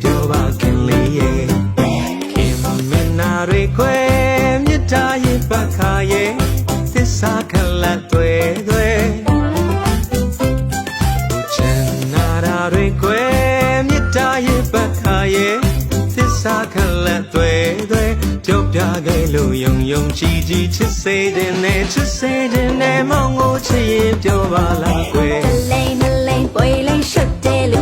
ပြောပါခင်လေးရဲ့ခင်မနာတွေခွဲမြတ်တာရဲ့ပခါရဲ့သစ္စာခလတ်တွေချမ်းနာတာတွေခွဲမြတ်တာရဲ့ပခါရဲ့သစ္စာခလတ်တွေပြောပြခဲ့လို့ယုံယုံကြည်ကြည်ချစ်စေတဲ့နဲ့ချစ်စေတဲ့နဲ့မောင်ကိုချစ်ရင်ပြောပါလားကွယ် မလိမ့်ပွေလိမ့်ရှုပ်တဲ့လူ